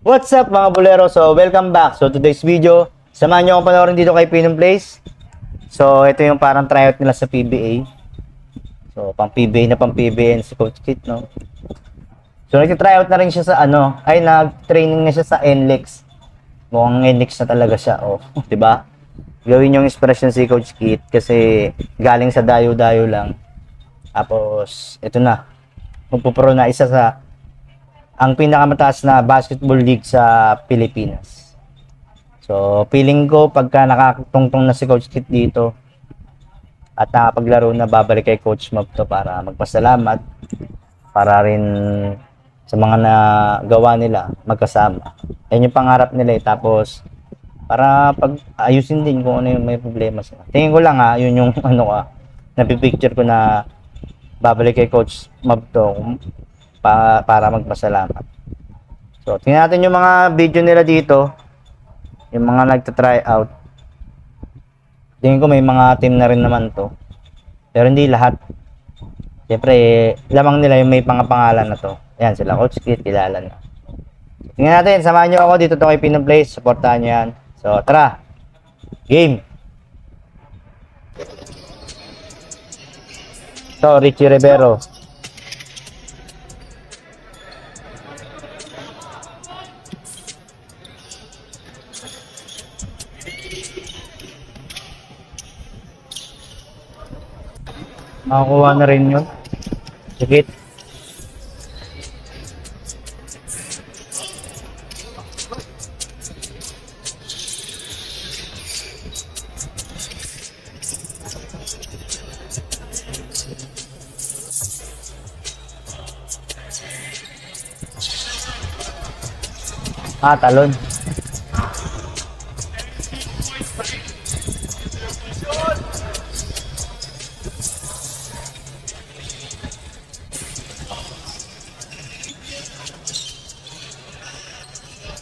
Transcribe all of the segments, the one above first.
What's up mga bolero? So welcome back. So today's video, samahan nyo akong panoorin dito kay Pinom Place. So ito yung parang tryout nila sa PBA. So pang PBA na pang PBA si Coach Kit, no? So nag-tryout na rin siya sa nag-training na siya sa NLEX. Mukhang NLEX na talaga siya, oh, 'di ba? Gawin yung inspiration si Coach Kit kasi galing sa dayo-dayo lang. Tapos ito na. Magpo-pro na isa sa ang pinakamataas na basketball league sa Pilipinas. So, feeling ko pagka nakakatungtong na si Coach Kit dito at nakapaglaro na, babalik kay Coach Mob to para magpasalamat, para rin sa mga nagawa nila magkasama. Yan yung pangarap nila eh. Tapos, para pag ayusin din kung ano yung may problema sila. Tingin ko lang yun yung napipicture ko na babalik kay Coach Mob to para magpasalamat. So, tingnan natin yung mga video nila dito. Yung mga nagta-try out. Tingin ko may mga team na rin naman to. Pero hindi lahat. Siyempre, lamang nila yung may pangalan na to. Ayan, sila Coach Kit, kilala na. Tingnan natin, samahan nyo ako dito to kay Pinom Place. Supportahan nyo yan. So, tara! Game! So, Richie Rivero. Makakuha na rin yun. Sikit. Talon.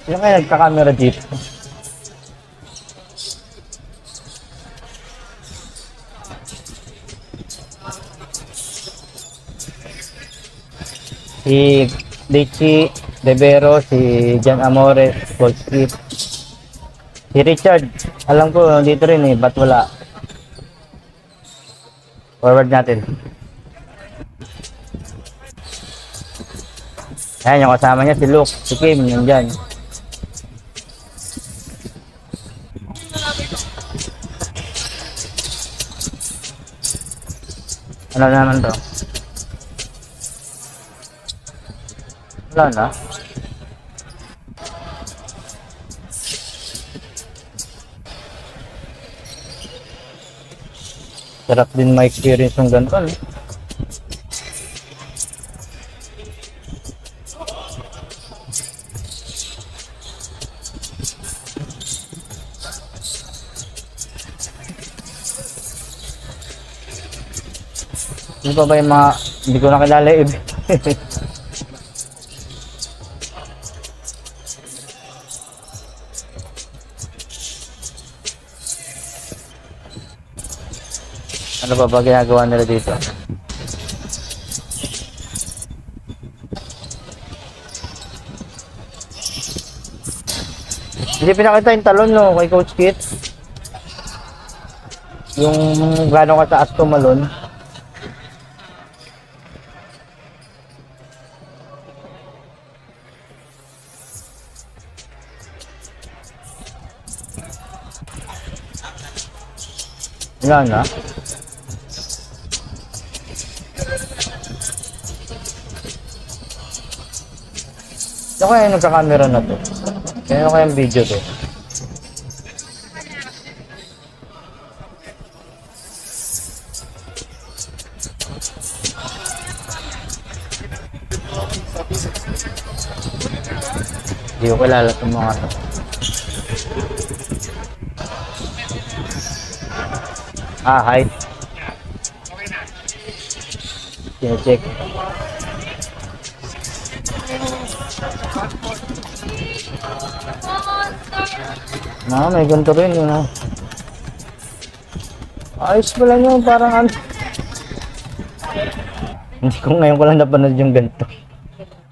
Yung kaya nagka-camera dito. Si Richie Rivero, si Jan Amores, Coach Kit. Si Richard, alam ko dito rin eh, ba't wala? Forward natin. Ayan, yung kasama niya si Luke, si Kim, nandyan. Ano naman to? Wala na. Sarap din ma-experience yung ganito, eh. Ano pa ba yung mga hindi ko nakilala eh. Ano pa ba ginagawa nila dito? Hindi pinakita yung talon, no, kay Coach Kit. Yung gano'ng kataas tumalon. Wala na. Ano kaya yung nagka-camera na to? Kaya kaya yung video to? Hindi ko kilala itong mga to. Height. Sine-check. May ganito rin yun, ayos pala nyo, parang hindi ko ngayon ko lang napanood yung ganito.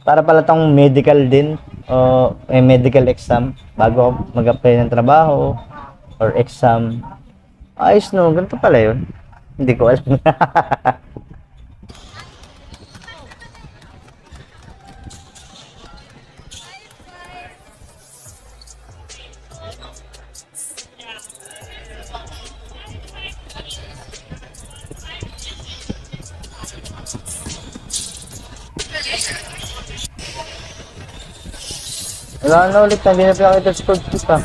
Para pala tong medical din. may medical exam bago ako mag-apply ng trabaho or exam. Ayos no, ganito pala yun. Hindi ko alam. Wala na ulit, hindi na pinakita si Coach Kita.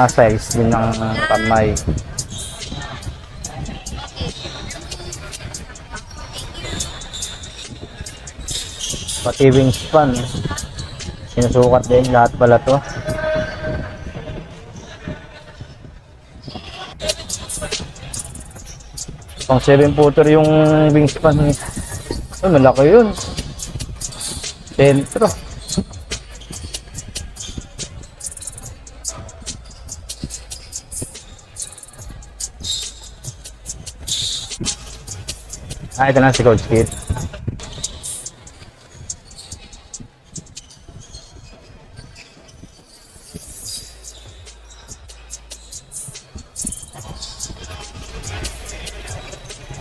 Size din ng kamay. Pati wingspan. Sinusukat din lahat pala to. Pang 7-footer yung wingspan. Ay, malaki yun. Sentro. Ito na si Coach Kit.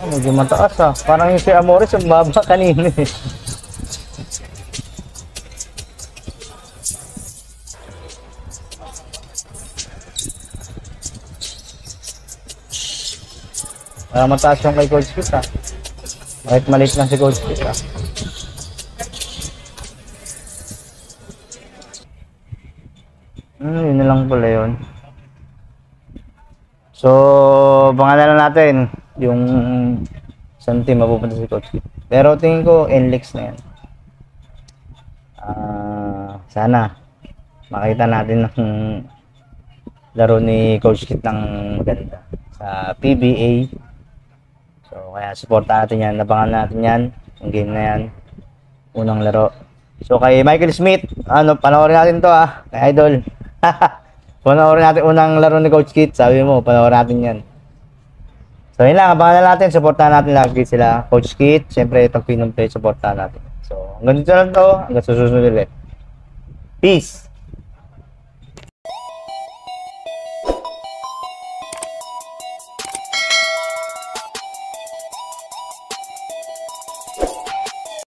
Medyo mataas parang yung si Amores yung baba kanina eh. Parang mataas yung kay Coach Kit Kahit maliit lang si Coach Kit yun na lang pala yun. So, pangalan natin yung isang team mapupunta si Coach Kit. Pero tingin ko NLEX na yan. Sana makita natin ng laro ni Coach Kit ng maganda sa PBA. So kaya supportan natin yan, labangan natin yan, yung game na yan, unang laro. So kay Michael Smith, panoorin natin to kay Idol. Panoorin natin unang laro ni Coach Kit, sabi mo, panoorin natin yan. So yun lang, abangan natin, supportan natin lagi sila, Coach Kit, syempre itong Pinom Play, supportan natin. So hanggang dito lang to, hanggang susunod ulit. Peace!